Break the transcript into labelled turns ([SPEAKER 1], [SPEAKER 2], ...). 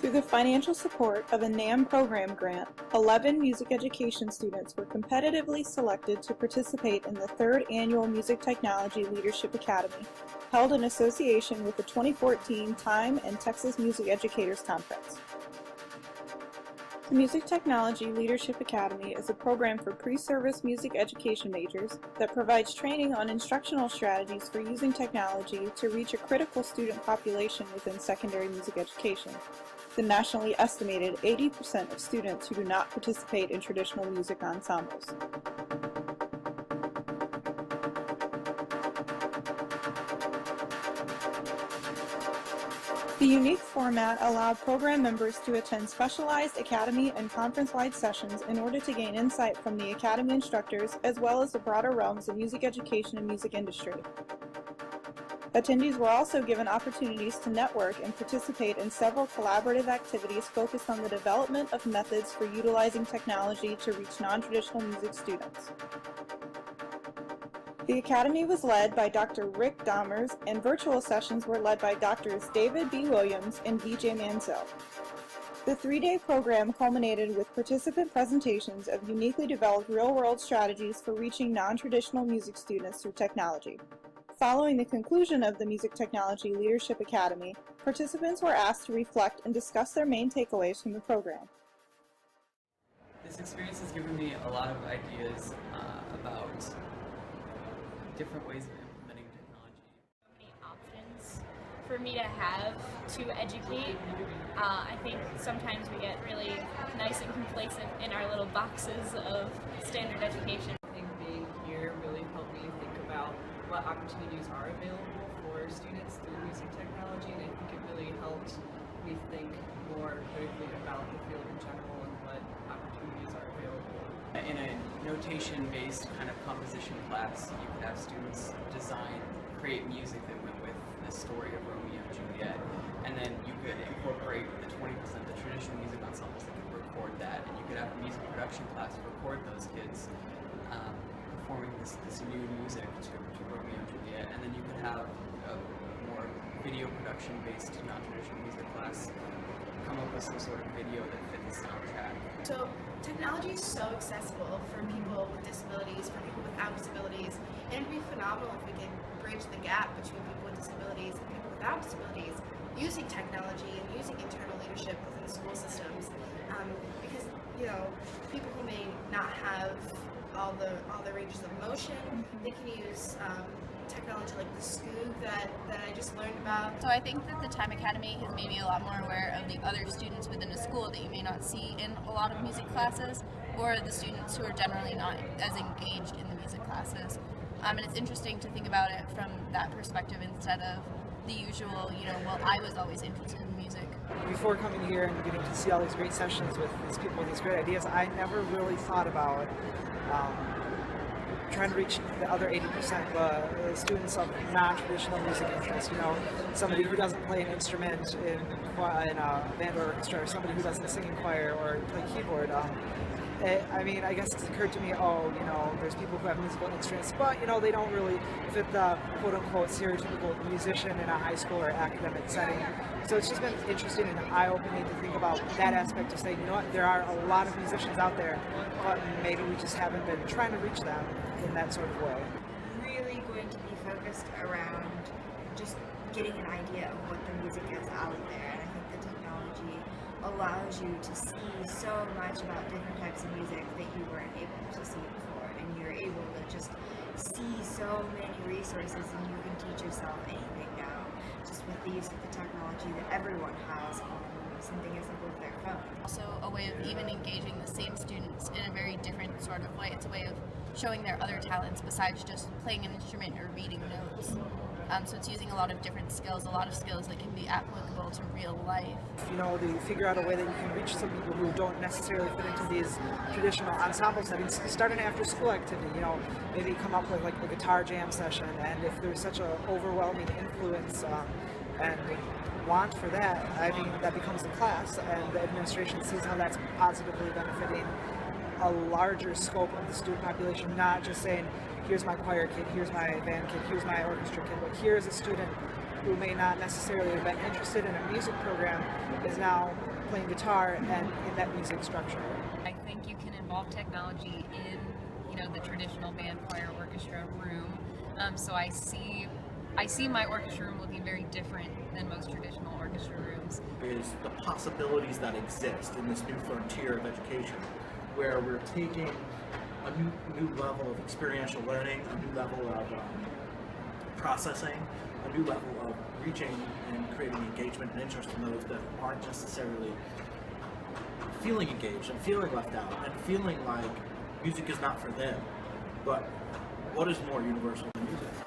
[SPEAKER 1] Through the financial support of a NAM program grant, 11 music education students were competitively selected to participate in the 3rd Annual Music Technology Leadership Academy, held in association with the 2014 Time and Texas Music Educators Conference. The Music Technology Leadership Academy is a program for pre-service music education majors that provides training on instructional strategies for using technology to reach a critical student population within secondary music education, the nationally estimated 80% of students who do not participate in traditional music ensembles. The unique format allowed program members to attend specialized academy and conference-wide sessions in order to gain insight from the academy instructors as well as the broader realms of music education and music industry. Attendees were also given opportunities to network and participate in several collaborative activities focused on the development of methods for utilizing technology to reach non-traditional music students. The Academy was led by Dr. Rick Dahmers, and virtual sessions were led by Drs. David B. Williams and B.J. Mansell. The 3-day program culminated with participant presentations of uniquely developed real-world strategies for reaching non-traditional music students through technology. Following the conclusion of the Music Technology Leadership Academy, participants were asked to reflect and discuss their main takeaways from the program.
[SPEAKER 2] This experience has given me a lot of ideas about different ways of implementing technology.
[SPEAKER 3] So many options for me to have to educate. I think sometimes we get really nice and complacent in our little boxes of standard education.
[SPEAKER 4] I think being here really helped me think about what opportunities are available for students through music technology, and I think it really helped me think more critically about the field in general and what opportunities are available.
[SPEAKER 2] In a notation-based kind of composition class, you could have students create music that went with the story of Romeo and Juliet, and then you could incorporate the 20% the traditional music ensembles that could record that, and you could have a music production class record those kids performing this new music to Romeo and Juliet, and then you could have a more video production-based non-traditional music class come up with some sort of video that fit the soundtrack.
[SPEAKER 5] So technology is so accessible for people with disabilities, for people without disabilities, and it'd be phenomenal if we could bridge the gap between people with disabilities and people without disabilities using technology and using internal leadership within the school systems. Because, you know, people who may not have all the ranges of motion, they can use technology like the Skoog that I just learned about.
[SPEAKER 6] So I think that the Time Academy has made me a lot more aware of the other students within a school that you may not see in a lot of music classes, or the students who are generally not as engaged in the music classes. And it's interesting to think about it from that perspective instead of the usual, well, I was always interested in music.
[SPEAKER 7] Before coming here and getting to see all these great sessions with these people with these great ideas, I never really thought about trying to reach the other 80%, the students of non-traditional music interests. Somebody who doesn't play an instrument in a band or orchestra, or somebody who doesn't sing in choir or play keyboard. I guess it's occurred to me, there's people who have musical instruments, but, they don't really fit the quote-unquote stereotypical musician in a high school or academic setting. So it's just been interesting and eye-opening to think about that aspect of saying, there are a lot of musicians out there, but maybe we just haven't been trying to reach them in that sort of way.
[SPEAKER 8] Really going to be focused around just getting an idea of what the music is out there, and I think the technology allows you to see so much about different types of music that you weren't able to see before, and you're able to just see so many resources, and you can teach yourself anything now just with the use of the technology that everyone has on something as simple as their phone.
[SPEAKER 6] Also a way of even engaging the same students in a very different sort of way. It's a way of showing their other talents besides just playing an instrument or reading notes. So it's using a lot of different skills, a lot of skills that can be applicable to real life.
[SPEAKER 7] They figure out a way that you can reach some people who don't necessarily fit into these traditional ensemble settings. Start an after-school activity, maybe come up with like a guitar jam session, and if there's such an overwhelming influence and want for that, that becomes a class, and the administration sees how that's positively benefiting a larger scope of the student population, not just saying, here's my choir kid, here's my band kid, here's my orchestra kid, but here's a student who may not necessarily have been interested in a music program is now playing guitar and in that music structure.
[SPEAKER 9] I think you can involve technology in, the traditional band, choir, orchestra room. So I see my orchestra room looking very different than most traditional orchestra rooms.
[SPEAKER 10] Is the possibilities that exist in this new frontier of education, where we're taking a new level of experiential learning, a new level of processing, a new level of reaching and creating engagement and interest in those that aren't necessarily feeling engaged and feeling left out and feeling like music is not for them. But what is more universal than music?